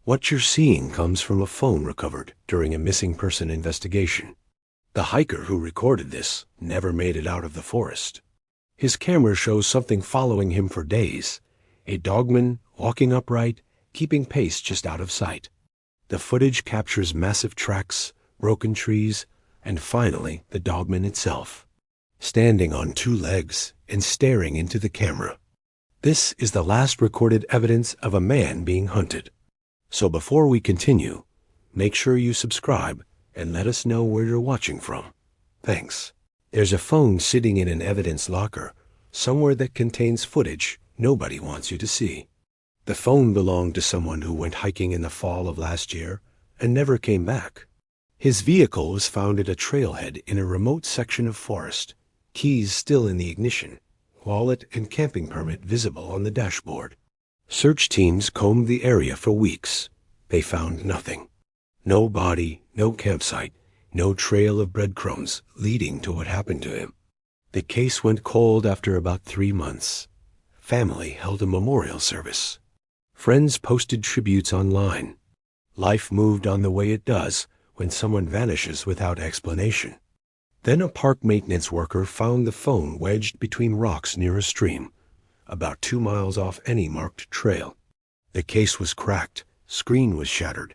What you're seeing comes from a phone recovered during a missing person investigation. The hiker who recorded this never made it out of the forest. His camera shows something following him for days, a Dogman walking upright, keeping pace just out of sight. The footage captures massive tracks, broken trees, and finally the Dogman itself, standing on two legs and staring into the camera. This is the last recorded evidence of a man being hunted. So before we continue, make sure you subscribe and let us know where you're watching from. Thanks. There's a phone sitting in an evidence locker, somewhere that contains footage nobody wants you to see. The phone belonged to someone who went hiking in the fall of last year and never came back. His vehicle was found at a trailhead in a remote section of forest, keys still in the ignition, wallet and camping permit visible on the dashboard. Search teams combed the area for weeks. They found nothing. No body, no campsite, no trail of breadcrumbs leading to what happened to him. The case went cold after about 3 months. Family held a memorial service. Friends posted tributes online. Life moved on the way it does when someone vanishes without explanation. Then a park maintenance worker found the phone wedged between rocks near a stream, about 2 miles off any marked trail. The case was cracked, screen was shattered,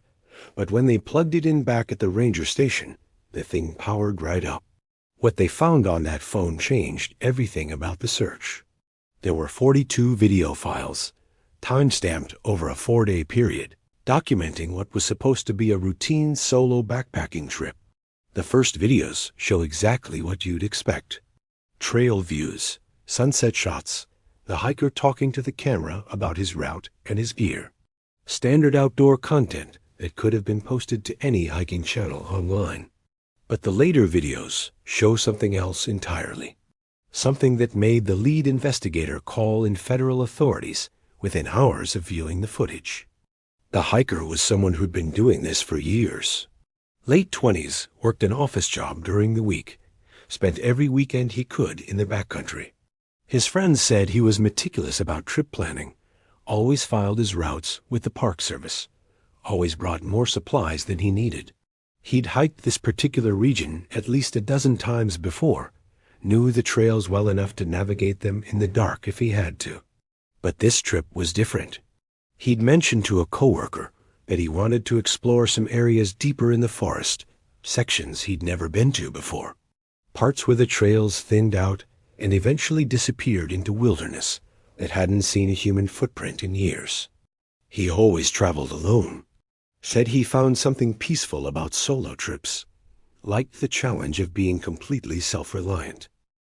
but when they plugged it in back at the ranger station, the thing powered right up. What they found on that phone changed everything about the search. There were 42 video files, time-stamped over a 4-day period, documenting what was supposed to be a routine solo backpacking trip. The first videos show exactly what you'd expect. Trail views, sunset shots, the hiker talking to the camera about his route and his gear. Standard outdoor content that could have been posted to any hiking channel online. But the later videos show something else entirely. Something that made the lead investigator call in federal authorities within hours of viewing the footage. The hiker was someone who'd been doing this for years. Late 20s, worked an office job during the week, spent every weekend he could in the backcountry. His friends said he was meticulous about trip planning, always filed his routes with the Park Service, always brought more supplies than he needed. He'd hiked this particular region at least a dozen times before, knew the trails well enough to navigate them in the dark if he had to. But this trip was different. He'd mentioned to a coworker that he wanted to explore some areas deeper in the forest, sections he'd never been to before, parts where the trails thinned out and eventually disappeared into wilderness that hadn't seen a human footprint in years. He always traveled alone, said he found something peaceful about solo trips, liked the challenge of being completely self-reliant.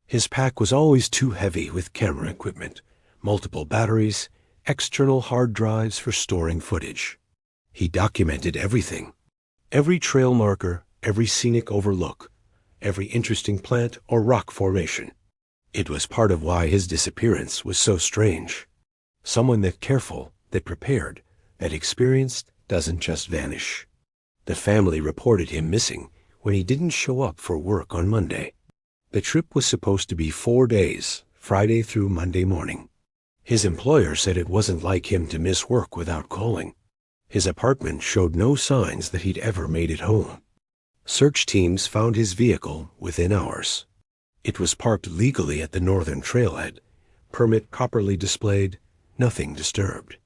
His pack was always too heavy with camera equipment, multiple batteries, external hard drives for storing footage. He documented everything. Every trail marker, every scenic overlook, every interesting plant or rock formation. It was part of why his disappearance was so strange. Someone that careful, that prepared, that experienced doesn't just vanish. The family reported him missing when he didn't show up for work on Monday. The trip was supposed to be 4 days, Friday through Monday morning. His employer said it wasn't like him to miss work without calling. His apartment showed no signs that he'd ever made it home. Search teams found his vehicle within hours. It was parked legally at the northern trailhead, permit properly displayed, nothing disturbed.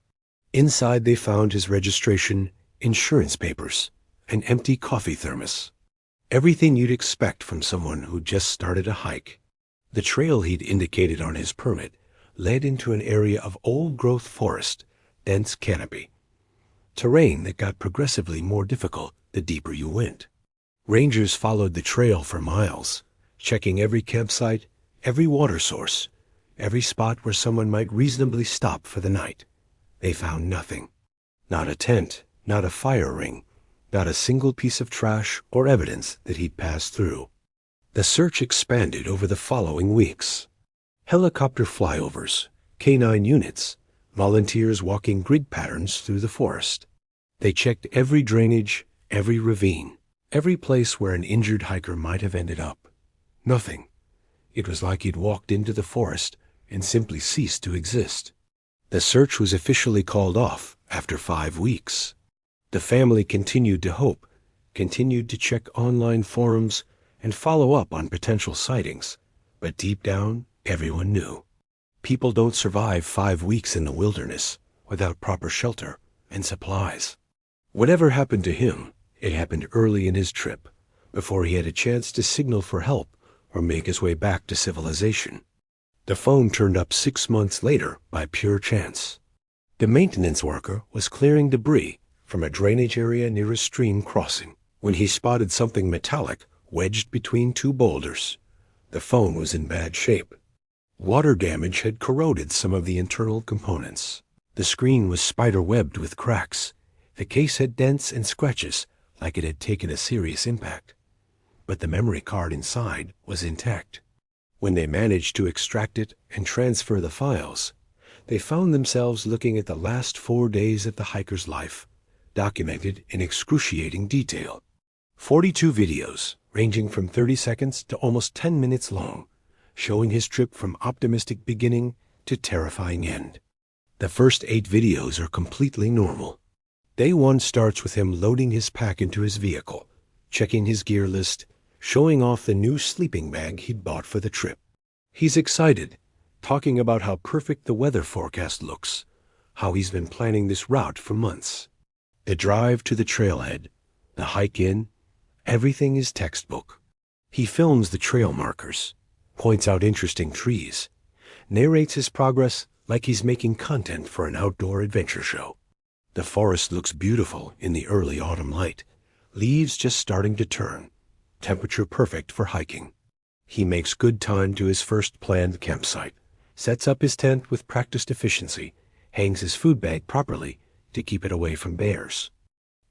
Inside they found his registration, insurance papers, an empty coffee thermos. Everything you'd expect from someone who'd just started a hike. The trail he'd indicated on his permit led into an area of old-growth forest, dense canopy. Terrain that got progressively more difficult the deeper you went. Rangers followed the trail for miles, checking every campsite, every water source, every spot where someone might reasonably stop for the night. They found nothing. Not a tent, not a fire ring, not a single piece of trash or evidence that he'd passed through. The search expanded over the following weeks. Helicopter flyovers, canine units, volunteers walking grid patterns through the forest. They checked every drainage, every ravine, every place where an injured hiker might have ended up. Nothing. It was like he'd walked into the forest and simply ceased to exist. The search was officially called off after 5 weeks. The family continued to hope, continued to check online forums, and follow up on potential sightings. But deep down, everyone knew. People don't survive 5 weeks in the wilderness without proper shelter and supplies. Whatever happened to him, it happened early in his trip, before he had a chance to signal for help or make his way back to civilization. The phone turned up 6 months later by pure chance. The maintenance worker was clearing debris from a drainage area near a stream crossing when he spotted something metallic wedged between 2 boulders. The phone was in bad shape. Water damage had corroded some of the internal components. The screen was spider-webbed with cracks. The case had dents and scratches like it had taken a serious impact. But the memory card inside was intact. When they managed to extract it and transfer the files, they found themselves looking at the last 4 days of the hiker's life, documented in excruciating detail. 42 videos, ranging from 30 seconds to almost 10 minutes long, showing his trip from optimistic beginning to terrifying end. The first 8 videos are completely normal. Day 1 starts with him loading his pack into his vehicle, checking his gear list, showing off the new sleeping bag he'd bought for the trip. He's excited, talking about how perfect the weather forecast looks, how he's been planning this route for months. The drive to the trailhead, the hike in, everything is textbook. He films the trail markers, points out interesting trees, narrates his progress like he's making content for an outdoor adventure show. The forest looks beautiful in the early autumn light, leaves just starting to turn, temperature perfect for hiking. He makes good time to his first planned campsite, sets up his tent with practiced efficiency, hangs his food bag properly to keep it away from bears.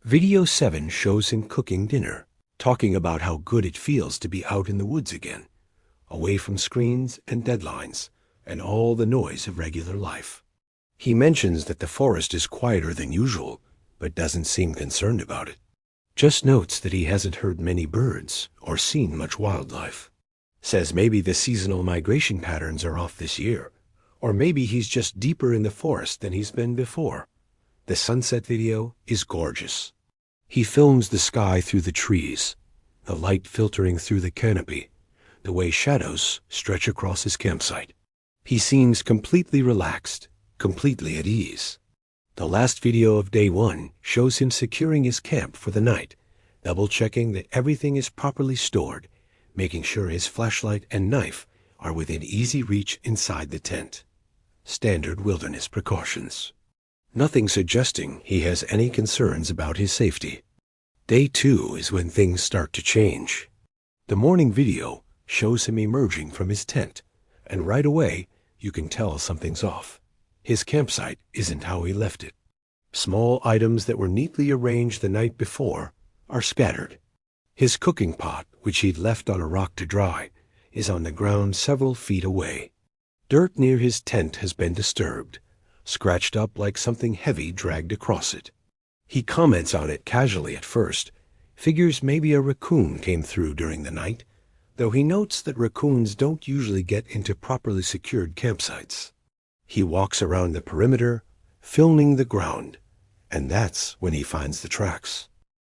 Video 7 shows him cooking dinner, talking about how good it feels to be out in the woods again, away from screens and deadlines and all the noise of regular life. He mentions that the forest is quieter than usual, but doesn't seem concerned about it. Just notes that he hasn't heard many birds or seen much wildlife. Says maybe the seasonal migration patterns are off this year, or maybe he's just deeper in the forest than he's been before. The sunset video is gorgeous. He films the sky through the trees, the light filtering through the canopy, the way shadows stretch across his campsite. He seems completely relaxed, completely at ease. The last video of day 1 shows him securing his camp for the night, double-checking that everything is properly stored, making sure his flashlight and knife are within easy reach inside the tent. Standard wilderness precautions. Nothing suggesting he has any concerns about his safety. Day 2 is when things start to change. The morning video shows him emerging from his tent, and right away you can tell something's off. His campsite isn't how he left it. Small items that were neatly arranged the night before are scattered. His cooking pot, which he'd left on a rock to dry, is on the ground several feet away. Dirt near his tent has been disturbed, scratched up like something heavy dragged across it. He comments on it casually at first, figures maybe a raccoon came through during the night, though he notes that raccoons don't usually get into properly secured campsites. He walks around the perimeter, filming the ground, and that's when he finds the tracks.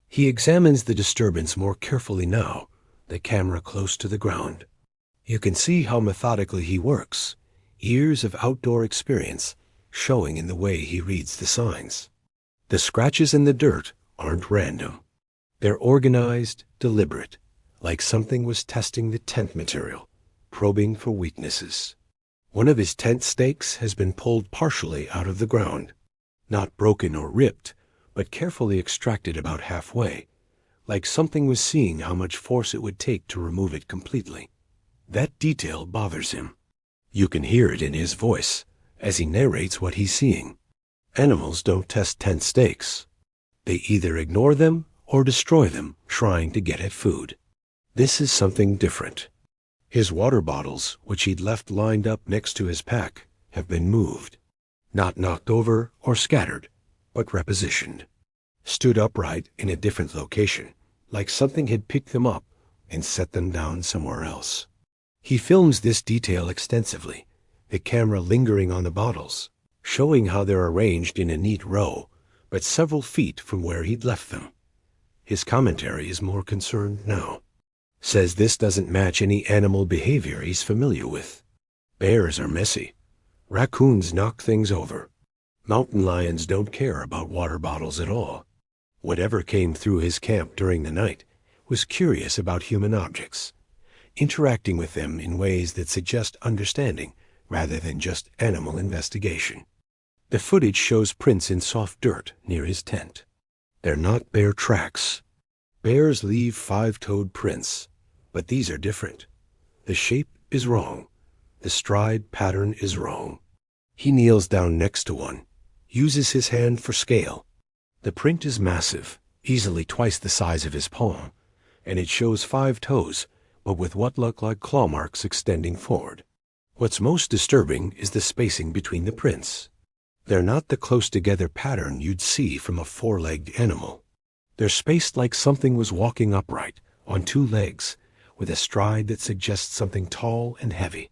He examines the disturbance more carefully now, the camera close to the ground. You can see how methodically he works, years of outdoor experience showing in the way he reads the signs. The scratches in the dirt aren't random. They're organized, deliberate, like something was testing the tent material, probing for weaknesses. One of his tent stakes has been pulled partially out of the ground, not broken or ripped, but carefully extracted about halfway, like something was seeing how much force it would take to remove it completely. That detail bothers him. You can hear it in his voice as he narrates what he's seeing. Animals don't test tent stakes. They either ignore them or destroy them, trying to get at food. This is something different. His water bottles, which he'd left lined up next to his pack, have been moved. Not knocked over or scattered, but repositioned. Stood upright in a different location, like something had picked them up and set them down somewhere else. He films this detail extensively, the camera lingering on the bottles, showing how they're arranged in a neat row, but several feet from where he'd left them. His commentary is more concerned now. Says this doesn't match any animal behavior he's familiar with. Bears are messy. Raccoons knock things over. Mountain lions don't care about water bottles at all. Whatever came through his camp during the night was curious about human objects, interacting with them in ways that suggest understanding rather than just animal investigation. The footage shows prints in soft dirt near his tent. They're not bear tracks. Bears leave five-toed prints, but these are different. The shape is wrong. The stride pattern is wrong. He kneels down next to one, uses his hand for scale. The print is massive, easily twice the size of his palm, and it shows 5 toes, but with what look like claw marks extending forward. What's most disturbing is the spacing between the prints. They're not the close-together pattern you'd see from a 4-legged animal. They're spaced like something was walking upright, on 2 legs, with a stride that suggests something tall and heavy.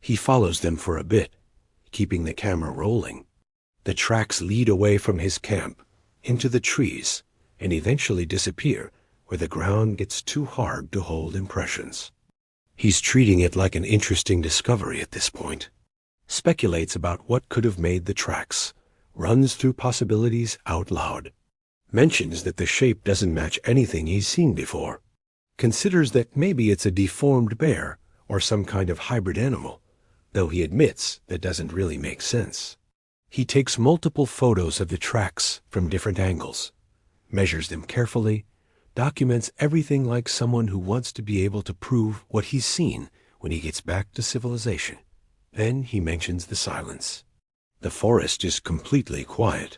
He follows them for a bit, keeping the camera rolling. The tracks lead away from his camp, into the trees, and eventually disappear where the ground gets too hard to hold impressions. He's treating it like an interesting discovery at this point. Speculates about what could have made the tracks, runs through possibilities out loud. Mentions that the shape doesn't match anything he's seen before. Considers that maybe it's a deformed bear or some kind of hybrid animal, though he admits that doesn't really make sense. He takes multiple photos of the tracks from different angles, measures them carefully, documents everything like someone who wants to be able to prove what he's seen when he gets back to civilization. Then he mentions the silence. The forest is completely quiet.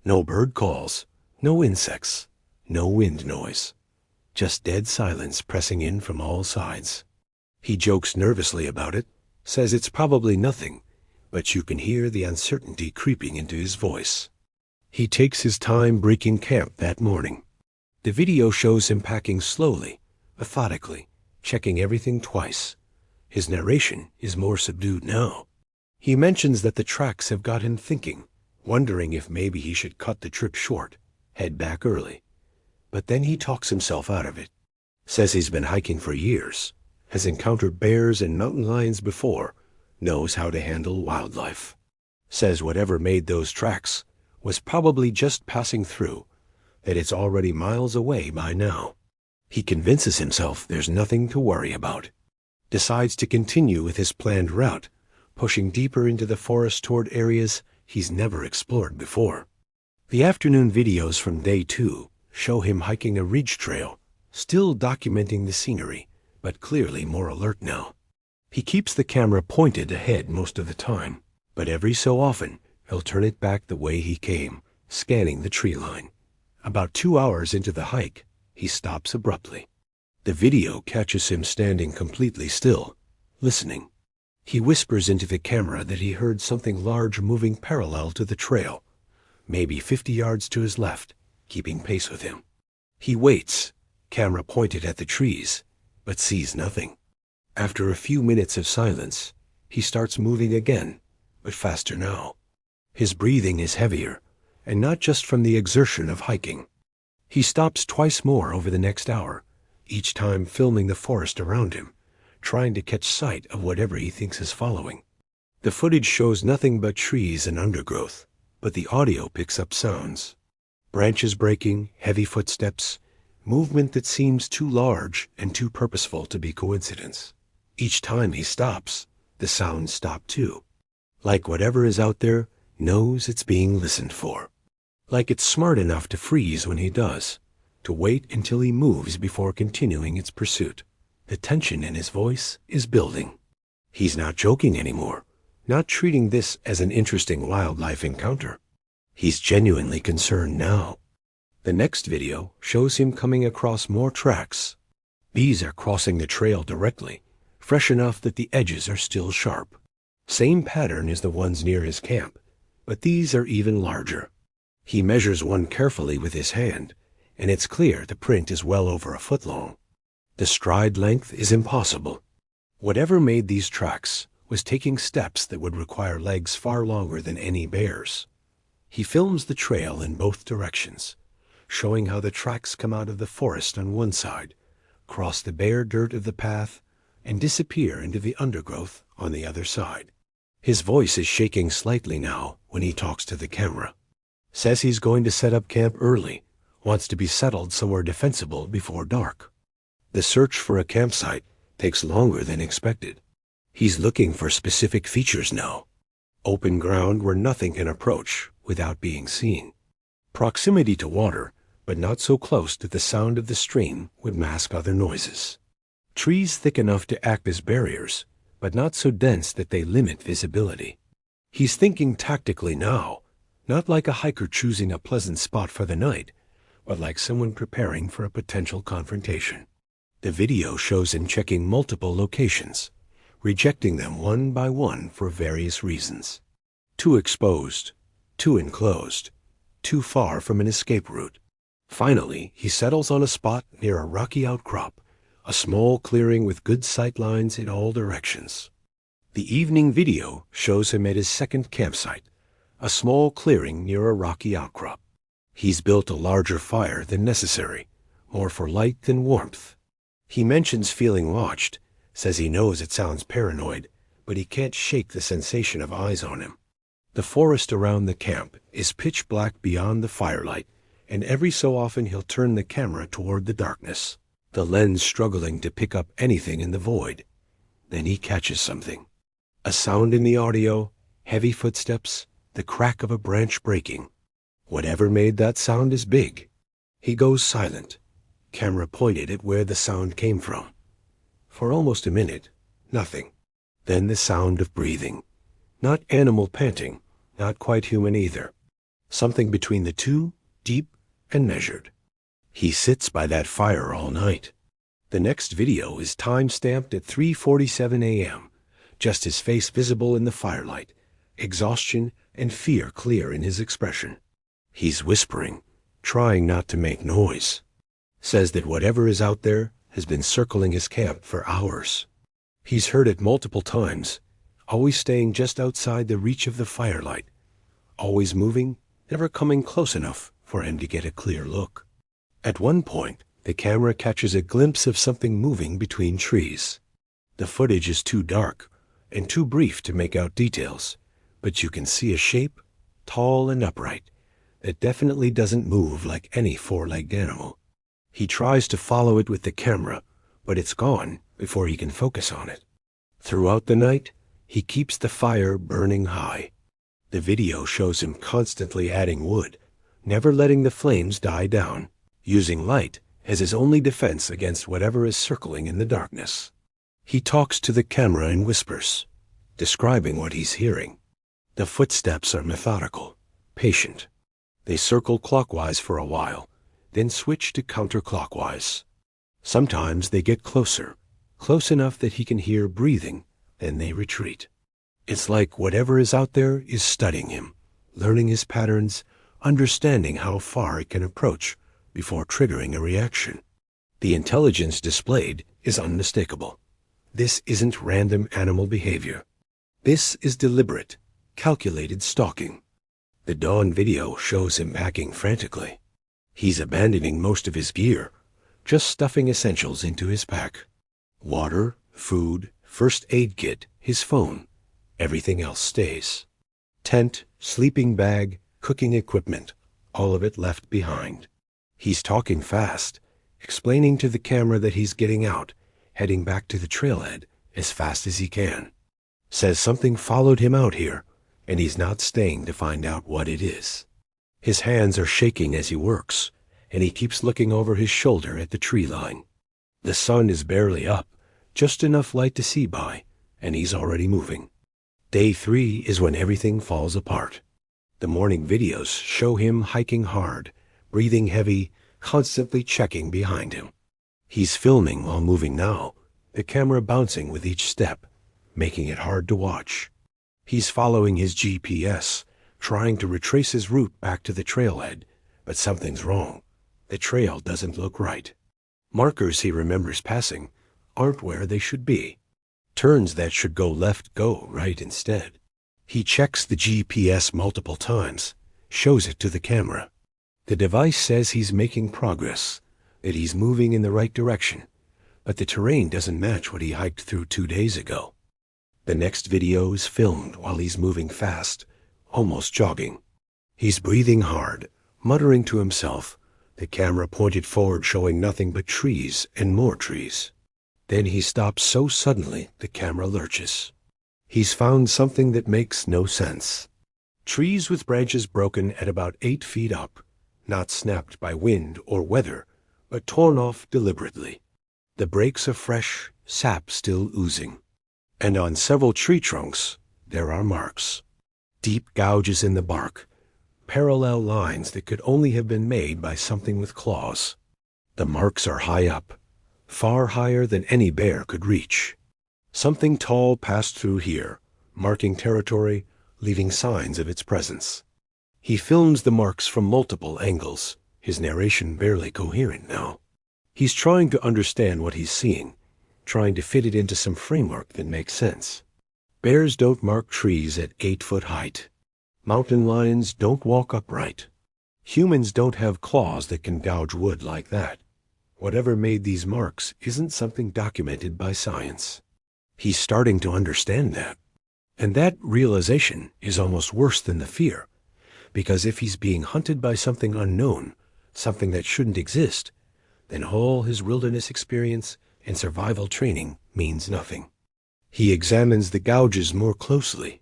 No bird calls, no insects, no wind noise. Just dead silence pressing in from all sides. He jokes nervously about it, says it's probably nothing, but you can hear the uncertainty creeping into his voice. He takes his time breaking camp that morning. The video shows him packing slowly, methodically, checking everything twice. His narration is more subdued now. He mentions that the tracks have got him thinking, wondering if maybe he should cut the trip short, head back early. But then he talks himself out of it. Says he's been hiking for years, has encountered bears and mountain lions before, knows how to handle wildlife. Says whatever made those tracks was probably just passing through, that it's already miles away by now. He convinces himself there's nothing to worry about. Decides to continue with his planned route, pushing deeper into the forest toward areas he's never explored before. The afternoon videos from day 2 show him hiking a ridge trail, still documenting the scenery, but clearly more alert now. He keeps the camera pointed ahead most of the time, but every so often he'll turn it back the way he came, scanning the tree line. About 2 hours into the hike, he stops abruptly. The video catches him standing completely still, listening. He whispers into the camera that he heard something large moving parallel to the trail, maybe 50 yards to his left, keeping pace with him. He waits, camera pointed at the trees, but sees nothing. After a few minutes of silence, he starts moving again, but faster now. His breathing is heavier, and not just from the exertion of hiking. He stops twice more over the next hour, each time filming the forest around him, trying to catch sight of whatever he thinks is following. The footage shows nothing but trees and undergrowth, but the audio picks up sounds. Branches breaking, heavy footsteps, movement that seems too large and too purposeful to be coincidence. Each time he stops, the sounds stop too. Like whatever is out there knows it's being listened for. Like it's smart enough to freeze when he does, to wait until he moves before continuing its pursuit. The tension in his voice is building. He's not joking anymore, not treating this as an interesting wildlife encounter. He's genuinely concerned now. The next video shows him coming across more tracks. These are crossing the trail directly, fresh enough that the edges are still sharp. Same pattern as the ones near his camp, but these are even larger. He measures one carefully with his hand, and it's clear the print is well over a foot long. The stride length is impossible. Whatever made these tracks was taking steps that would require legs far longer than any bear's. He films the trail in both directions, showing how the tracks come out of the forest on one side, cross the bare dirt of the path, and disappear into the undergrowth on the other side. His voice is shaking slightly now when he talks to the camera. Says he's going to set up camp early, wants to be settled somewhere defensible before dark. The search for a campsite takes longer than expected. He's looking for specific features now. Open ground where nothing can approach without being seen. Proximity to water, but not so close that the sound of the stream would mask other noises. Trees thick enough to act as barriers, but not so dense that they limit visibility. He's thinking tactically now, not like a hiker choosing a pleasant spot for the night, but like someone preparing for a potential confrontation. The video shows him checking multiple locations, rejecting them one by one for various reasons. Too exposed, too enclosed, too far from an escape route. Finally, he settles on a spot near a rocky outcrop, a small clearing with good sight lines in all directions. The evening video shows him at his second campsite, a small clearing near a rocky outcrop. He's built a larger fire than necessary, more for light than warmth. He mentions feeling watched, says he knows it sounds paranoid, but he can't shake the sensation of eyes on him. The forest around the camp is pitch black beyond the firelight, and every so often he'll turn the camera toward the darkness, the lens struggling to pick up anything in the void. Then he catches something. A sound in the audio, heavy footsteps, the crack of a branch breaking. Whatever made that sound is big. He goes silent, camera pointed at where the sound came from. For almost a minute, nothing. Then the sound of breathing. Not animal panting, not quite human either. Something between the two, deep and measured. He sits by that fire all night. The next video is time-stamped at 3:47 a.m., just his face visible in the firelight, exhaustion and fear clear in his expression. He's whispering, trying not to make noise. Says that whatever is out there has been circling his camp for hours. He's heard it multiple times, always staying just outside the reach of the firelight, always moving, never coming close enough for him to get a clear look. At one point, the camera catches a glimpse of something moving between trees. The footage is too dark and too brief to make out details, but you can see a shape, tall and upright, that definitely doesn't move like any four-legged animal. He tries to follow it with the camera, but it's gone before he can focus on it. Throughout the night, he keeps the fire burning high. The video shows him constantly adding wood, never letting the flames die down, using light as his only defense against whatever is circling in the darkness. He talks to the camera in whispers, describing what he's hearing. The footsteps are methodical, patient. They circle clockwise for a while, then switch to counterclockwise. Sometimes they get closer, close enough that he can hear breathing, then they retreat. It's like whatever is out there is studying him, learning his patterns, understanding how far it can approach before triggering a reaction. The intelligence displayed is unmistakable. This isn't random animal behavior. This is deliberate, calculated stalking. The dawn video shows him packing frantically. He's abandoning most of his gear, just stuffing essentials into his pack. Water, food, first aid kit, his phone. Everything else stays. Tent, sleeping bag, cooking equipment, all of it left behind. He's talking fast, explaining to the camera that he's getting out, heading back to the trailhead as fast as he can. Says something followed him out here, and he's not staying to find out what it is. His hands are shaking as he works, and he keeps looking over his shoulder at the tree line. The sun is barely up, just enough light to see by, and he's already moving. Day 3 is when everything falls apart. The morning videos show him hiking hard, breathing heavy, constantly checking behind him. He's filming while moving now, the camera bouncing with each step, making it hard to watch. He's following his GPS, trying to retrace his route back to the trailhead, but something's wrong. The trail doesn't look right. Markers he remembers passing aren't where they should be. Turns that should go left go right instead. He checks the GPS multiple times, shows it to the camera. The device says he's making progress, that he's moving in the right direction, but the terrain doesn't match what he hiked through 2 days ago. The next video is filmed while he's moving fast, almost jogging. He's breathing hard, muttering to himself, the camera pointed forward showing nothing but trees and more trees. Then he stops so suddenly the camera lurches. He's found something that makes no sense. Trees with branches broken at about 8 feet up, not snapped by wind or weather, but torn off deliberately. The breaks are fresh, sap still oozing. And on several tree trunks, there are marks. Deep gouges in the bark, parallel lines that could only have been made by something with claws. The marks are high up, far higher than any bear could reach. Something tall passed through here, marking territory, leaving signs of its presence. He films the marks from multiple angles, his narration barely coherent now. He's trying to understand what he's seeing, trying to fit it into some framework that makes sense. Bears don't mark trees at 8-foot height. Mountain lions don't walk upright. Humans don't have claws that can gouge wood like that. Whatever made these marks isn't something documented by science. He's starting to understand that. And that realization is almost worse than the fear, because if he's being hunted by something unknown, something that shouldn't exist, then all his wilderness experience and survival training means nothing. He examines the gouges more closely.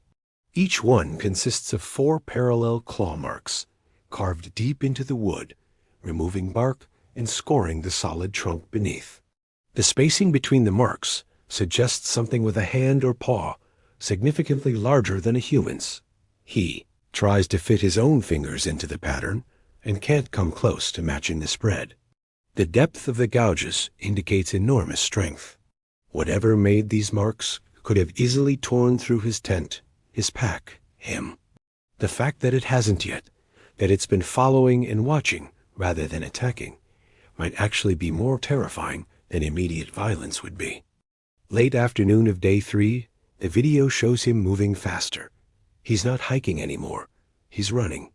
Each one consists of 4 parallel claw marks, carved deep into the wood, removing bark and scoring the solid trunk beneath. The spacing between the marks suggests something with a hand or paw, significantly larger than a human's. He tries to fit his own fingers into the pattern and can't come close to matching the spread. The depth of the gouges indicates enormous strength. Whatever made these marks could have easily torn through his tent, his pack, him. The fact that it hasn't yet, that it's been following and watching rather than attacking, might actually be more terrifying than immediate violence would be. Late afternoon of day 3, the video shows him moving faster. He's not hiking anymore. He's running.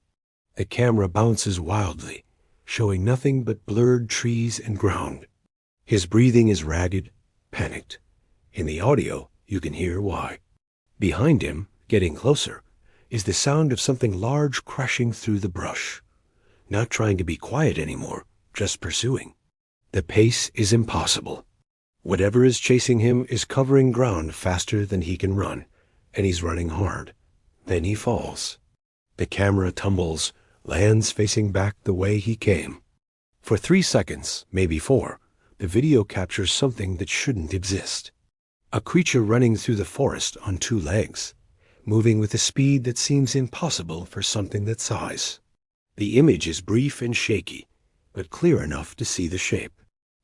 The camera bounces wildly, showing nothing but blurred trees and ground. His breathing is ragged, panicked. In the audio, you can hear why. Behind him, getting closer, is the sound of something large crashing through the brush. Not trying to be quiet anymore, just pursuing. The pace is impossible. Whatever is chasing him is covering ground faster than he can run, and he's running hard. Then he falls. The camera tumbles, lands facing back the way he came. For 3 seconds, maybe 4, the video captures something that shouldn't exist. A creature running through the forest on 2 legs, moving with a speed that seems impossible for something that size. The image is brief and shaky, but clear enough to see the shape.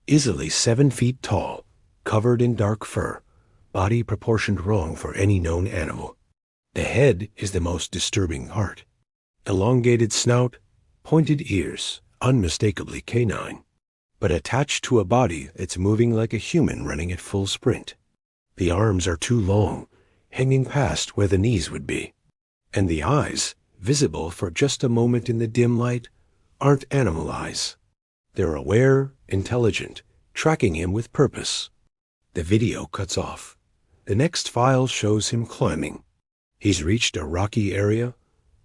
Easily 7 feet tall, covered in dark fur, body proportioned wrong for any known animal. The head is the most disturbing part. Elongated snout, pointed ears, unmistakably canine, but attached to a body that's moving like a human running at full sprint. The arms are too long, hanging past where the knees would be. And the eyes, visible for just a moment in the dim light, aren't animal eyes. They're aware, intelligent, tracking him with purpose. The video cuts off. The next file shows him climbing. He's reached a rocky area,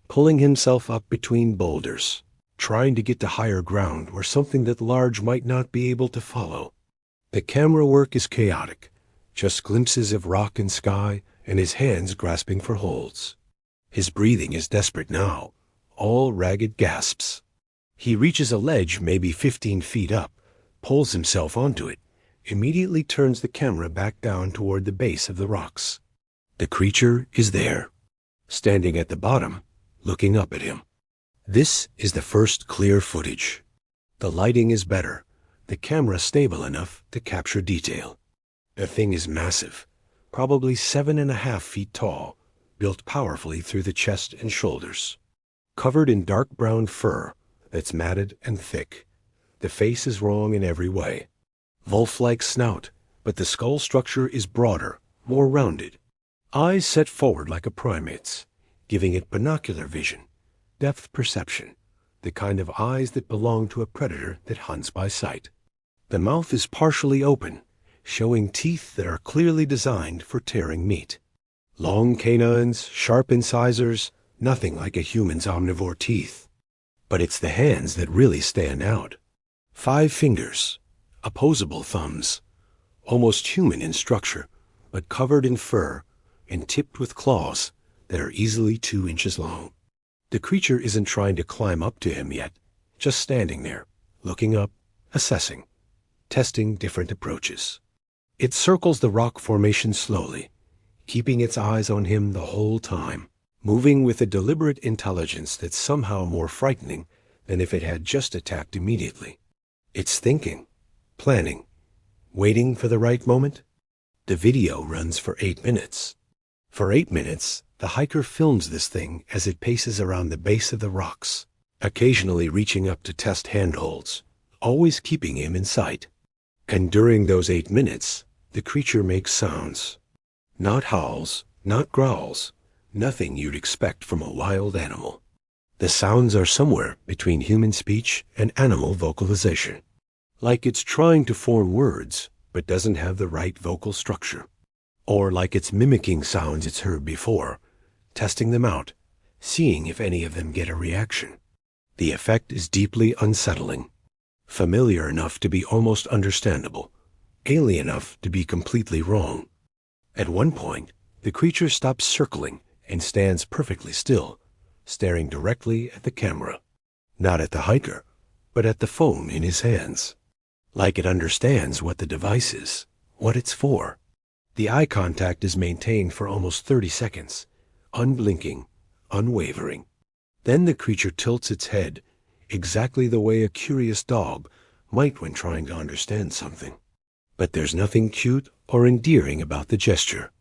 pulling himself up between boulders, trying to get to higher ground where something that large might not be able to follow. The camera work is chaotic, just glimpses of rock and sky and his hands grasping for holds. His breathing is desperate now, all ragged gasps. He reaches a ledge maybe 15 feet up, pulls himself onto it, immediately turns the camera back down toward the base of the rocks. The creature is there, standing at the bottom, looking up at him. This is the first clear footage. The lighting is better, the camera stable enough to capture detail. The thing is massive, probably 7.5 feet tall, built powerfully through the chest and shoulders. Covered in dark brown fur that's matted and thick. The face is wrong in every way. Wolf-like snout, but the skull structure is broader, more rounded. Eyes set forward like a primate's, giving it binocular vision. depth perception, the kind of eyes that belong to a predator that hunts by sight. The mouth is partially open, showing teeth that are clearly designed for tearing meat. Long canines, sharp incisors, nothing like a human's omnivore teeth. But it's the hands that really stand out. 5 fingers, opposable thumbs, almost human in structure, but covered in fur and tipped with claws that are easily 2 inches long. The creature isn't trying to climb up to him yet, just standing there, looking up, assessing, testing different approaches. It circles the rock formation slowly, keeping its eyes on him the whole time, moving with a deliberate intelligence that's somehow more frightening than if it had just attacked immediately. It's thinking, planning, waiting for the right moment. The video runs for 8 minutes. For 8 minutes, the hiker films this thing as it paces around the base of the rocks, occasionally reaching up to test handholds, always keeping him in sight. And during those 8 minutes, the creature makes sounds. Not howls, not growls, nothing you'd expect from a wild animal. The sounds are somewhere between human speech and animal vocalization. Like it's trying to form words, but doesn't have the right vocal structure. Or like it's mimicking sounds it's heard before, testing them out, seeing if any of them get a reaction. The effect is deeply unsettling. Familiar enough to be almost understandable, alien enough to be completely wrong. At one point, the creature stops circling and stands perfectly still, staring directly at the camera. Not at the hiker, but at the phone in his hands. Like it understands what the device is, what it's for. The eye contact is maintained for almost 30 seconds, unblinking, unwavering. Then the creature tilts its head, exactly the way a curious dog might when trying to understand something. But there's nothing cute or endearing about the gesture.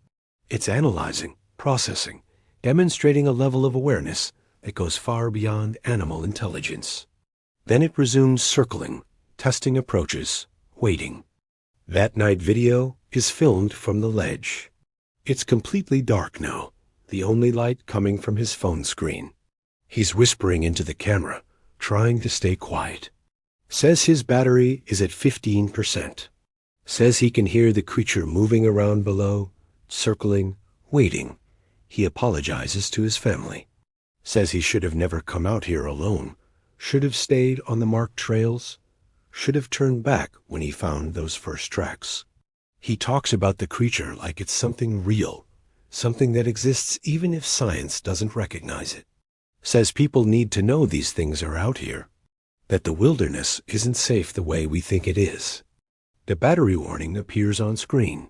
It's analyzing, processing, demonstrating a level of awareness that goes far beyond animal intelligence. Then it resumes circling, testing approaches, waiting. That night video is filmed from the ledge. It's completely dark now, the only light coming from his phone screen. He's whispering into the camera, trying to stay quiet. Says his battery is at 15%. Says he can hear the creature moving around below, circling, waiting. He apologizes to his family. Says he should have never come out here alone, should have stayed on the marked trails, should have turned back when he found those first tracks. He talks about the creature like it's something real, something that exists even if science doesn't recognize it. Says people need to know these things are out here, that the wilderness isn't safe the way we think it is. The battery warning appears on screen.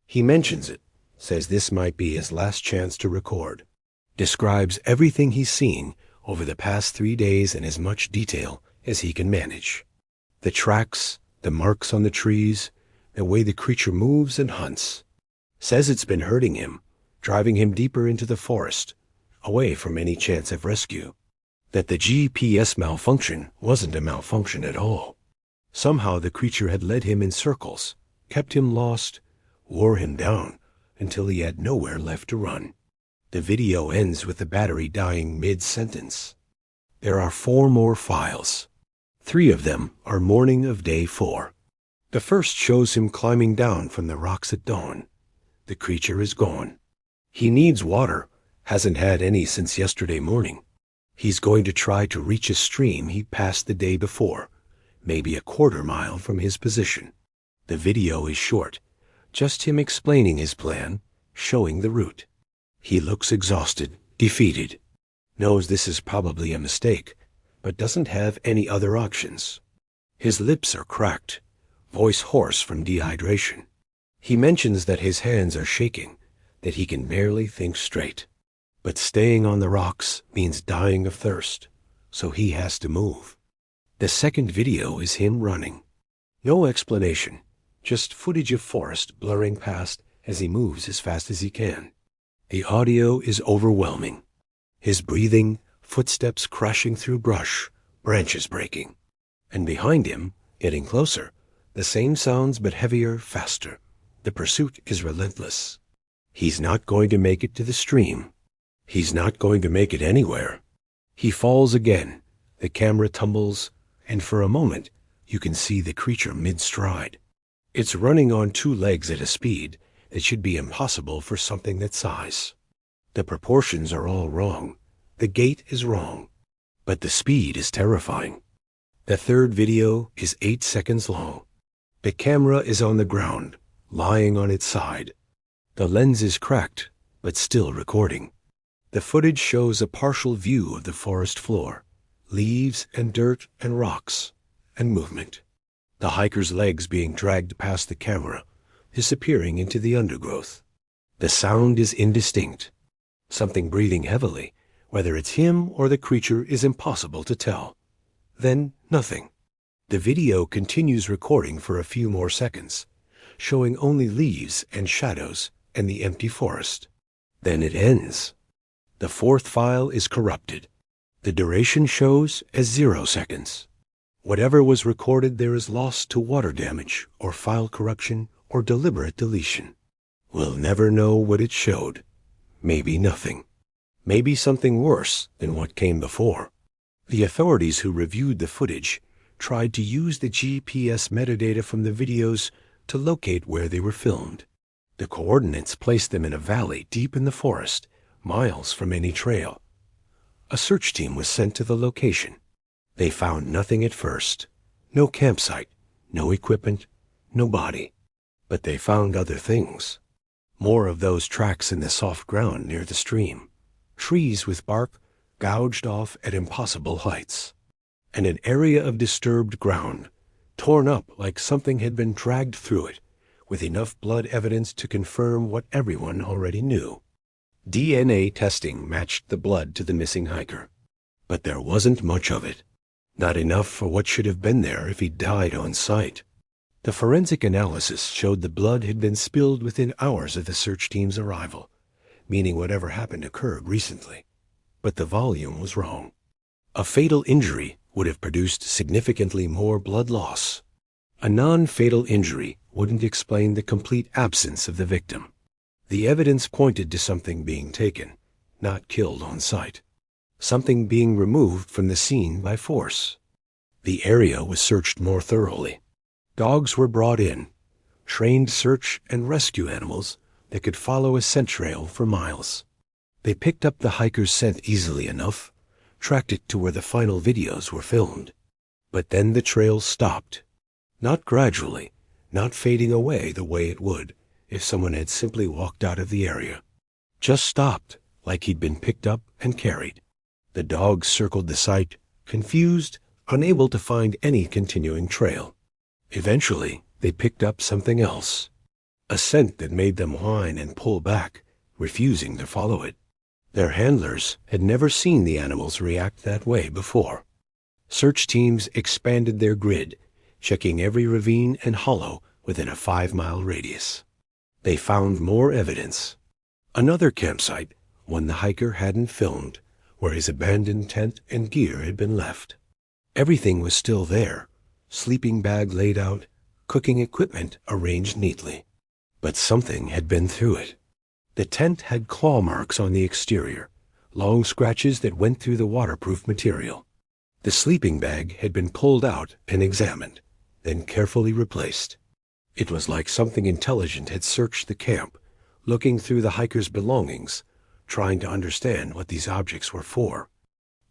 He mentions it, says this might be his last chance to record, describes everything he's seen over the past 3 days in as much detail as he can manage. The tracks, the marks on the trees, the way the creature moves and hunts. Says it's been hurting him, driving him deeper into the forest, away from any chance of rescue. That the GPS malfunction wasn't a malfunction at all. Somehow the creature had led him in circles, kept him lost, wore him down, until he had nowhere left to run. The video ends with the battery dying mid-sentence. There are 4 more files. 3 of them are morning of day 4. The first shows him climbing down from the rocks at dawn. The creature is gone. He needs water, hasn't had any since yesterday morning. He's going to try to reach a stream he passed the day before, maybe a quarter mile from his position. The video is short, just him explaining his plan, showing the route. He looks exhausted, defeated, knows this is probably a mistake, but doesn't have any other options. His lips are cracked, voice hoarse from dehydration. He mentions that his hands are shaking, that he can barely think straight. But staying on the rocks means dying of thirst, so he has to move. The second video is him running. No explanation, just footage of forest blurring past as he moves as fast as he can. The audio is overwhelming. His breathing, footsteps crashing through brush, branches breaking. And behind him, getting closer, the same sounds but heavier, faster. The pursuit is relentless. He's not going to make it to the stream. He's not going to make it anywhere. He falls again, the camera tumbles, and for a moment you can see the creature mid-stride. It's running on two legs at a speed that should be impossible for something that size. The proportions are all wrong, the gait is wrong, but the speed is terrifying. The third video is 8 seconds long. The camera is on the ground, lying on its side. The lens is cracked, but still recording. The footage shows a partial view of the forest floor, leaves and dirt and rocks, and movement. The hiker's legs being dragged past the camera, disappearing into the undergrowth. The sound is indistinct. Something breathing heavily, whether it's him or the creature is impossible to tell. Then nothing. The video continues recording for a few more seconds, showing only leaves and shadows and the empty forest. Then it ends. The fourth file is corrupted. The duration shows as 0 seconds. Whatever was recorded there is lost to water damage or file corruption or deliberate deletion. We'll never know what it showed. Maybe nothing. Maybe something worse than what came before. The authorities who reviewed the footage tried to use the GPS metadata from the videos to locate where they were filmed. The coordinates placed them in a valley deep in the forest, miles from any trail. A search team was sent to the location. They found nothing at first. No campsite, no equipment, no body. But they found other things. More of those tracks in the soft ground near the stream. Trees with bark gouged off at impossible heights. And an area of disturbed ground, torn up like something had been dragged through it, with enough blood evidence to confirm what everyone already knew. DNA testing matched the blood to the missing hiker. But there wasn't much of it. Not enough for what should have been there if he died on site. The forensic analysis showed the blood had been spilled within hours of the search team's arrival, meaning whatever happened occurred recently. But the volume was wrong. A fatal injury would have produced significantly more blood loss. A non-fatal injury wouldn't explain the complete absence of the victim. The evidence pointed to something being taken, not killed on site. Something being removed from the scene by force. The area was searched more thoroughly. Dogs were brought in, trained search and rescue animals that could follow a scent trail for miles. They picked up the hiker's scent easily enough, tracked it to where the final videos were filmed. But then the trail stopped. Not gradually, not fading away the way it would if someone had simply walked out of the area. Just stopped, like he'd been picked up and carried. The dogs circled the site, confused, unable to find any continuing trail. Eventually, they picked up something else. A scent that made them whine and pull back, refusing to follow it. Their handlers had never seen the animals react that way before. Search teams expanded their grid, checking every ravine and hollow within a 5-mile radius. They found more evidence. Another campsite, one the hiker hadn't filmed, where his abandoned tent and gear had been left. Everything was still there, sleeping bag laid out, cooking equipment arranged neatly. But something had been through it. The tent had claw marks on the exterior, long scratches that went through the waterproof material. The sleeping bag had been pulled out and examined, then carefully replaced. It was like something intelligent had searched the camp, looking through the hiker's belongings, trying to understand what these objects were for.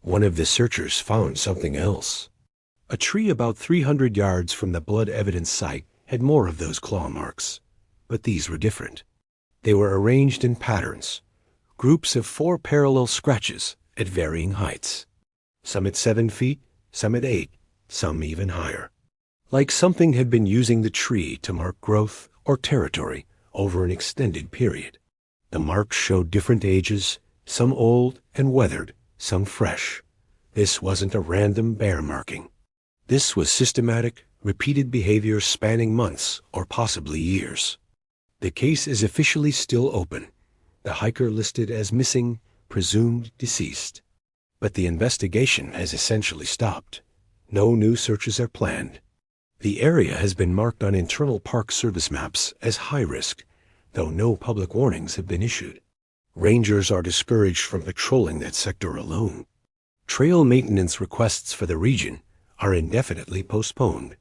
One of the searchers found something else. A tree about 300 yards from the blood evidence site had more of those claw marks, but these were different. They were arranged in patterns, groups of 4 parallel scratches at varying heights. Some at 7 feet, some at 8, some even higher. Like something had been using the tree to mark growth or territory over an extended period. The marks showed different ages, some old and weathered, some fresh. This wasn't a random bear marking. This was systematic, repeated behavior spanning months or possibly years. The case is officially still open. The hiker listed as missing, presumed deceased. But the investigation has essentially stopped. No new searches are planned. The area has been marked on internal Park Service maps as high risk, though no public warnings have been issued. Rangers are discouraged from patrolling that sector alone. Trail maintenance requests for the region are indefinitely postponed.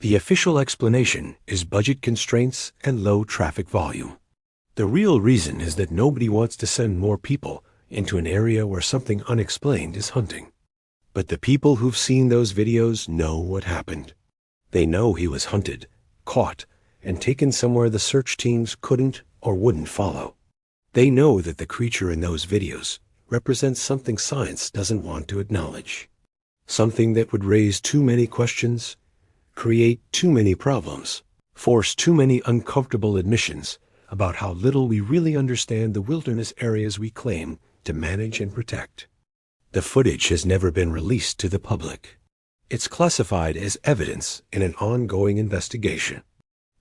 The official explanation is budget constraints and low traffic volume. The real reason is that nobody wants to send more people into an area where something unexplained is hunting. But the people who've seen those videos know what happened. They know he was hunted, caught, and taken somewhere the search teams couldn't or wouldn't follow. They know that the creature in those videos represents something science doesn't want to acknowledge. Something that would raise too many questions, create too many problems, force too many uncomfortable admissions about how little we really understand the wilderness areas we claim to manage and protect. The footage has never been released to the public. It's classified as evidence in an ongoing investigation.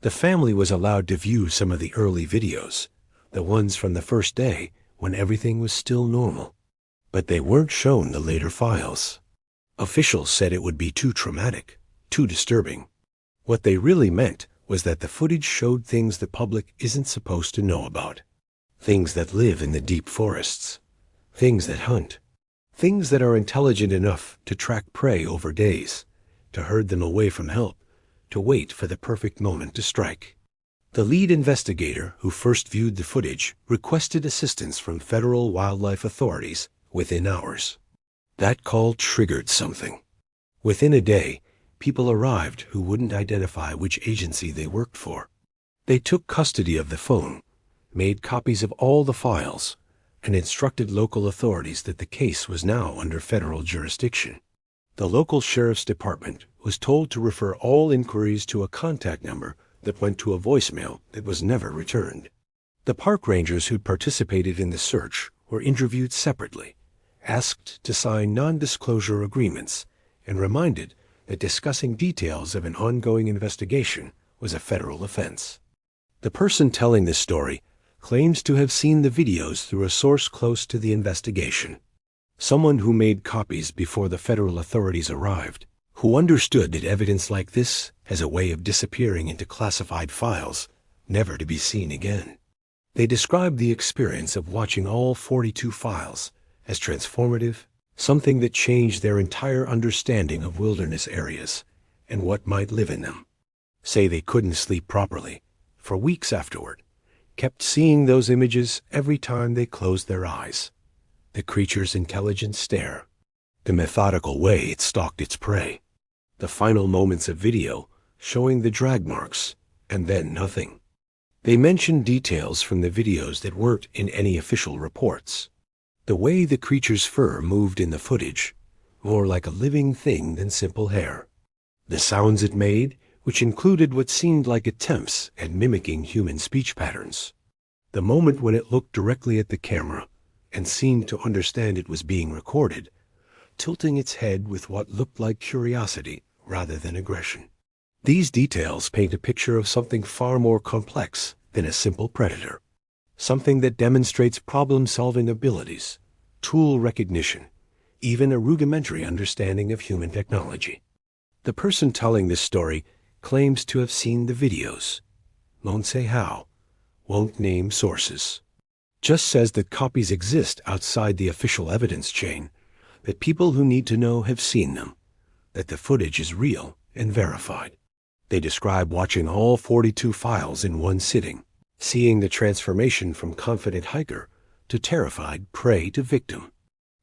The family was allowed to view some of the early videos, the ones from the first day when everything was still normal. But they weren't shown the later files. Officials said it would be too traumatic, too disturbing. What they really meant was that the footage showed things the public isn't supposed to know about. Things that live in the deep forests. Things that hunt. Things that are intelligent enough to track prey over days, to herd them away from help, to wait for the perfect moment to strike. The lead investigator who first viewed the footage requested assistance from federal wildlife authorities within hours. That call triggered something. Within a day, people arrived who wouldn't identify which agency they worked for. They took custody of the phone, made copies of all the files, and instructed local authorities that the case was now under federal jurisdiction. The local sheriff's department was told to refer all inquiries to a contact number that went to a voicemail that was never returned. The park rangers who'd participated in the search were interviewed separately, asked to sign non-disclosure agreements, and reminded that discussing details of an ongoing investigation was a federal offense. The person telling this story claims to have seen the videos through a source close to the investigation. Someone who made copies before the federal authorities arrived, who understood that evidence like this has a way of disappearing into classified files, never to be seen again. They described the experience of watching all 42 files as transformative, something that changed their entire understanding of wilderness areas and what might live in them. Say they couldn't sleep properly for weeks afterward, kept seeing those images every time they closed their eyes. The creature's intelligent stare, the methodical way it stalked its prey, the final moments of video showing the drag marks, and then nothing. They mentioned details from the videos that weren't in any official reports. The way the creature's fur moved in the footage, more like a living thing than simple hair. The sounds it made, which included what seemed like attempts at mimicking human speech patterns. The moment when it looked directly at the camera and seemed to understand it was being recorded, tilting its head with what looked like curiosity rather than aggression. These details paint a picture of something far more complex than a simple predator. Something that demonstrates problem-solving abilities, tool recognition, even a rudimentary understanding of human technology. The person telling this story claims to have seen the videos. Won't say how, won't name sources. Just says that copies exist outside the official evidence chain, that people who need to know have seen them, that the footage is real and verified. They describe watching all 42 files in one sitting, seeing the transformation from confident hiker to terrified prey to victim.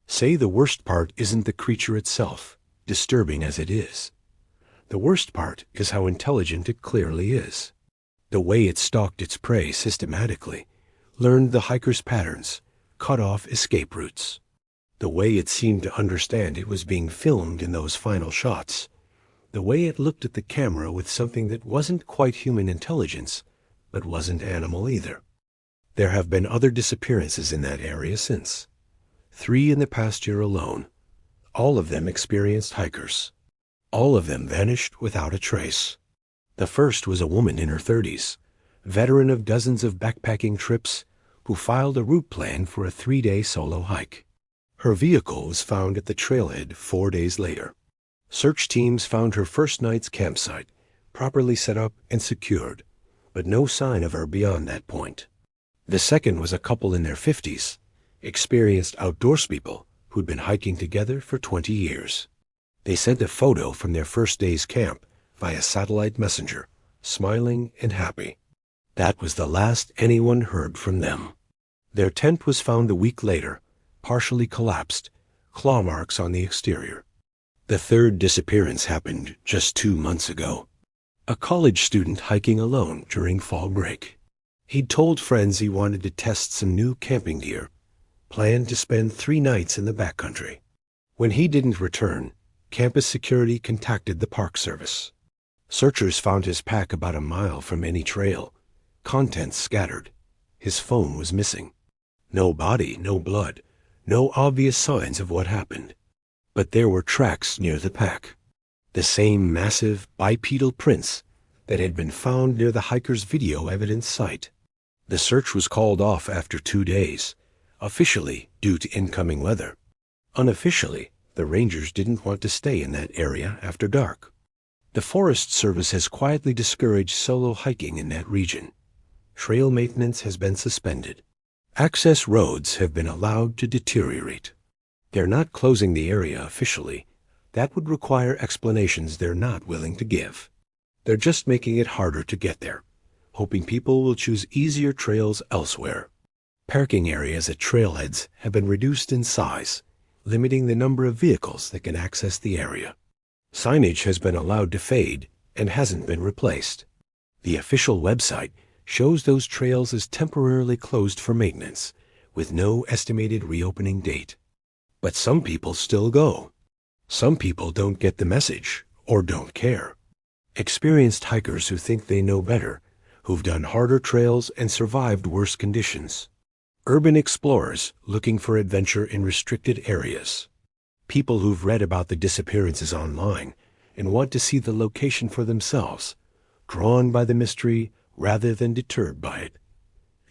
Say the worst part isn't the creature itself, disturbing as it is. The worst part is how intelligent it clearly is. The way it stalked its prey systematically, learned the hiker's patterns, cut off escape routes. The way it seemed to understand it was being filmed in those final shots. The way it looked at the camera with something that wasn't quite human intelligence, but wasn't animal either. There have been other disappearances in that area since. 3 in the past year alone. All of them experienced hikers. All of them vanished without a trace. The first was a woman in her 30s, veteran of dozens of backpacking trips, who filed a route plan for a 3-day solo hike. Her vehicle was found at the trailhead 4 days later. Search teams found her first night's campsite, properly set up and secured, but no sign of her beyond that point. The second was a couple in their 50s, experienced outdoorspeople who'd been hiking together for 20 years. They sent a photo from their first day's camp via satellite messenger, smiling and happy. That was the last anyone heard from them. Their tent was found a week later, partially collapsed, claw marks on the exterior. The third disappearance happened just 2 months ago. A college student hiking alone during fall break. He'd told friends he wanted to test some new camping gear, planned to spend 3 nights in the backcountry. When he didn't return, campus security contacted the Park Service. Searchers found his pack about a mile from any trail, contents scattered. His phone was missing. No body, no blood, no obvious signs of what happened. But there were tracks near the pack. The same massive bipedal prints that had been found near the hiker's video evidence site. The search was called off after 2 days, officially due to incoming weather. Unofficially, the rangers didn't want to stay in that area after dark. The Forest Service has quietly discouraged solo hiking in that region. Trail maintenance has been suspended. Access roads have been allowed to deteriorate. They're not closing the area officially. That would require explanations they're not willing to give. They're just making it harder to get there, hoping people will choose easier trails elsewhere. Parking areas at trailheads have been reduced in size, limiting the number of vehicles that can access the area. Signage has been allowed to fade and hasn't been replaced. The official website shows those trails as temporarily closed for maintenance, with no estimated reopening date. But some people still go. Some people don't get the message or don't care. Experienced hikers who think they know better, who've done harder trails and survived worse conditions. Urban explorers looking for adventure in restricted areas. People who've read about the disappearances online and want to see the location for themselves, drawn by the mystery rather than deterred by it.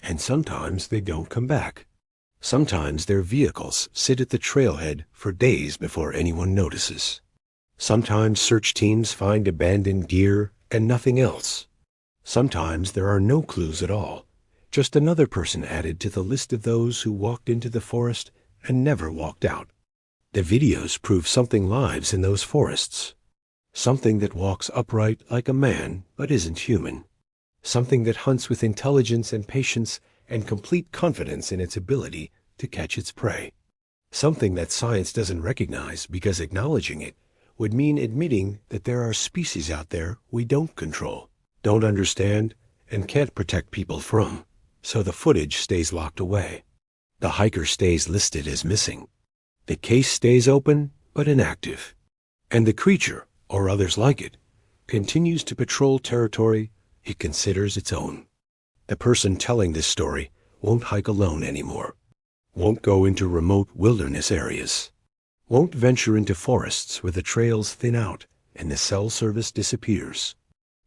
And sometimes they don't come back. Sometimes their vehicles sit at the trailhead for days before anyone notices. Sometimes search teams find abandoned gear and nothing else. Sometimes there are no clues at all, just another person added to the list of those who walked into the forest and never walked out. The videos prove something lives in those forests. Something that walks upright like a man but isn't human. Something that hunts with intelligence and patience and complete confidence in its ability to catch its prey. Something that science doesn't recognize because acknowledging it would mean admitting that there are species out there we don't control, don't understand, and can't protect people from. So the footage stays locked away. The hiker stays listed as missing. The case stays open but inactive. And the creature, or others like it, continues to patrol territory it considers its own. The person telling this story won't hike alone anymore, won't go into remote wilderness areas, won't venture into forests where the trails thin out and the cell service disappears.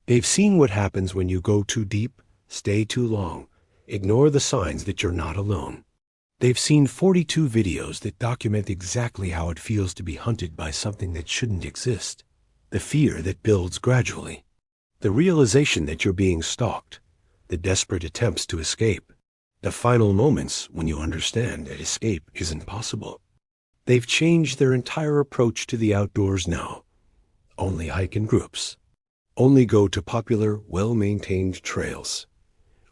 They've seen what happens when you go too deep, stay too long, ignore the signs that you're not alone. They've seen 42 videos that document exactly how it feels to be hunted by something that shouldn't exist, the fear that builds gradually, the realization that you're being stalked, the desperate attempts to escape, the final moments when you understand that escape isn't possible. They've changed their entire approach to the outdoors now. Only hike in groups. Only go to popular, well-maintained trails.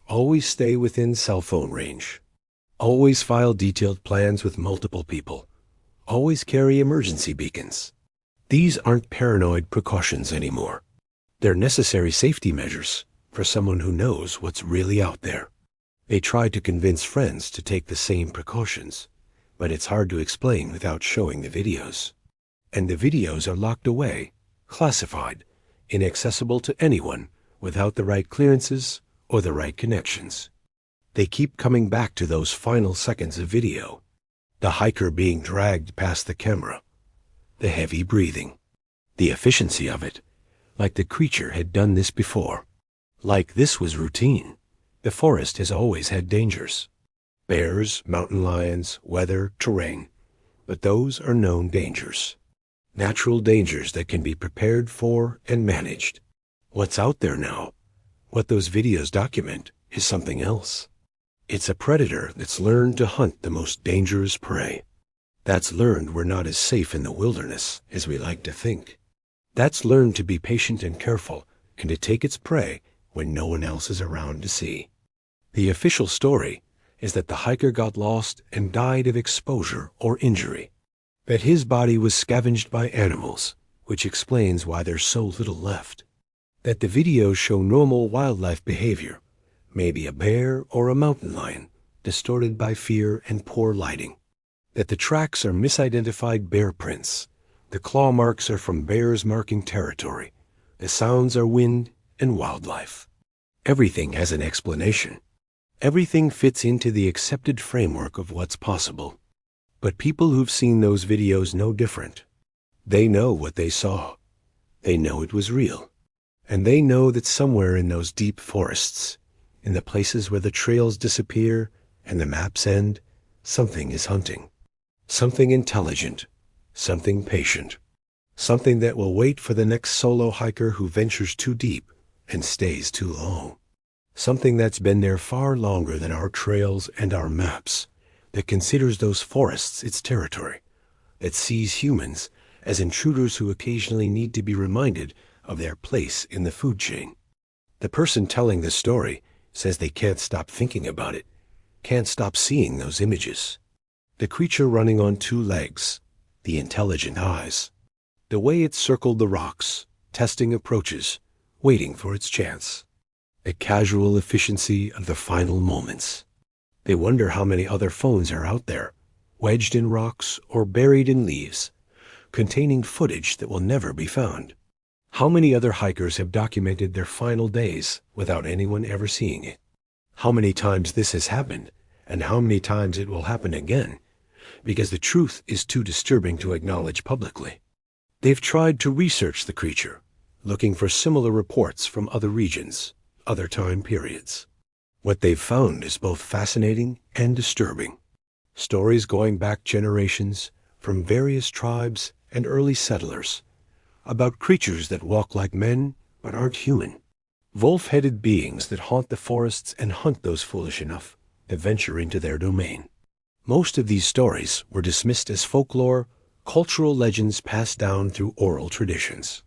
Always stay within cell phone range. Always file detailed plans with multiple people. Always carry emergency beacons. These aren't paranoid precautions anymore. They're necessary safety measures for someone who knows what's really out there. They try to convince friends to take the same precautions, but it's hard to explain without showing the videos. And the videos are locked away, classified, inaccessible to anyone without the right clearances or the right connections. They keep coming back to those final seconds of video. The hiker being dragged past the camera. The heavy breathing. The efficiency of it. Like the creature had done this before. Like this was routine. The forest has always had dangers. Bears, mountain lions, weather, terrain. But those are known dangers. Natural dangers that can be prepared for and managed. What's out there now, what those videos document, is something else. It's a predator that's learned to hunt the most dangerous prey. That's learned we're not as safe in the wilderness as we like to think. That's learned to be patient and careful and to take its prey when no one else is around to see. The official story is that the hiker got lost and died of exposure or injury, that his body was scavenged by animals, which explains why there's so little left, that the videos show normal wildlife behavior, maybe a bear or a mountain lion, distorted by fear and poor lighting, that the tracks are misidentified bear prints, the claw marks are from bears marking territory, the sounds are wind and wildlife. Everything has an explanation. Everything fits into the accepted framework of what's possible. But people who've seen those videos know different. They know what they saw. They know it was real. And they know that somewhere in those deep forests, in the places where the trails disappear and the maps end, something is hunting. Something intelligent. Something patient. Something that will wait for the next solo hiker who ventures too deep and stays too long. Something that's been there far longer than our trails and our maps, that considers those forests its territory, that sees humans as intruders who occasionally need to be reminded of their place in the food chain. The person telling this story says they can't stop thinking about it, can't stop seeing those images. The creature running on two legs, the intelligent eyes, the way it circled the rocks, testing approaches, waiting for its chance. The casual efficiency of the final moments. They wonder how many other phones are out there, wedged in rocks or buried in leaves, containing footage that will never be found. How many other hikers have documented their final days without anyone ever seeing it? How many times this has happened, and how many times it will happen again, because the truth is too disturbing to acknowledge publicly. They've tried to research the creature, looking for similar reports from other regions, other time periods. What they've found is both fascinating and disturbing. Stories going back generations from various tribes and early settlers about creatures that walk like men but aren't human. Wolf-headed beings that haunt the forests and hunt those foolish enough to venture into their domain. Most of these stories were dismissed as folklore, cultural legends passed down through oral traditions.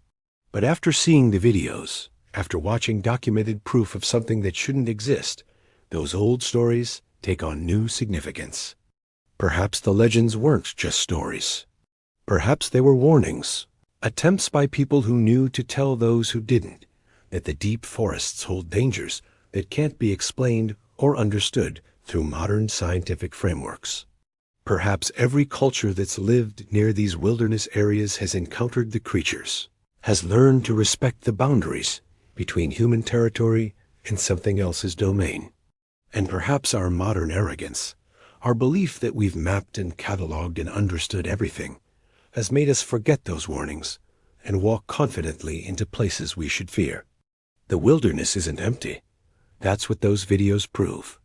But after seeing the videos, after watching documented proof of something that shouldn't exist, those old stories take on new significance. Perhaps the legends weren't just stories. Perhaps they were warnings, attempts by people who knew to tell those who didn't, that the deep forests hold dangers that can't be explained or understood through modern scientific frameworks. Perhaps every culture that's lived near these wilderness areas has encountered the creatures, has learned to respect the boundaries between human territory and something else's domain. And perhaps our modern arrogance, our belief that we've mapped and cataloged and understood everything, has made us forget those warnings and walk confidently into places we should fear. The wilderness isn't empty. That's what those videos prove.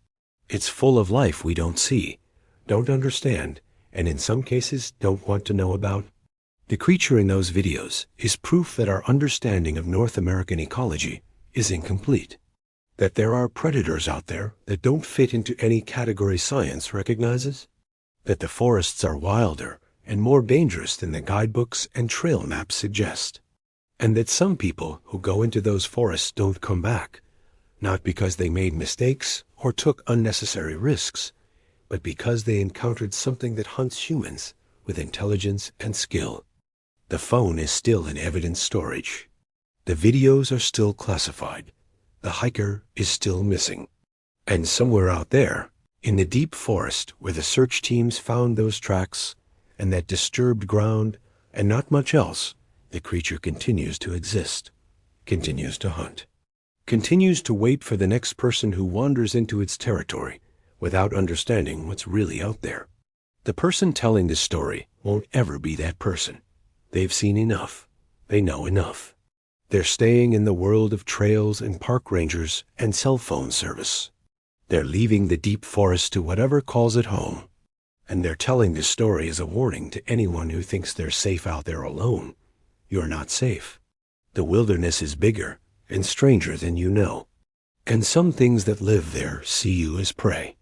It's full of life we don't see, don't understand, and in some cases don't want to know about. The creature in those videos is proof that our understanding of North American ecology is incomplete, that there are predators out there that don't fit into any category science recognizes, that the forests are wilder and more dangerous than the guidebooks and trail maps suggest, and that some people who go into those forests don't come back, not because they made mistakes or took unnecessary risks, but because they encountered something that hunts humans with intelligence and skill. The phone is still in evidence storage. The videos are still classified. The hiker is still missing. And somewhere out there, in the deep forest where the search teams found those tracks and that disturbed ground and not much else, the creature continues to exist, continues to hunt, continues to wait for the next person who wanders into its territory without understanding what's really out there. The person telling this story won't ever be that person. They've seen enough. They know enough. They're staying in the world of trails and park rangers and cell phone service. They're leaving the deep forest to whatever calls it home. And they're telling this story as a warning to anyone who thinks they're safe out there alone. You're not safe. The wilderness is bigger and stranger than you know. And some things that live there see you as prey.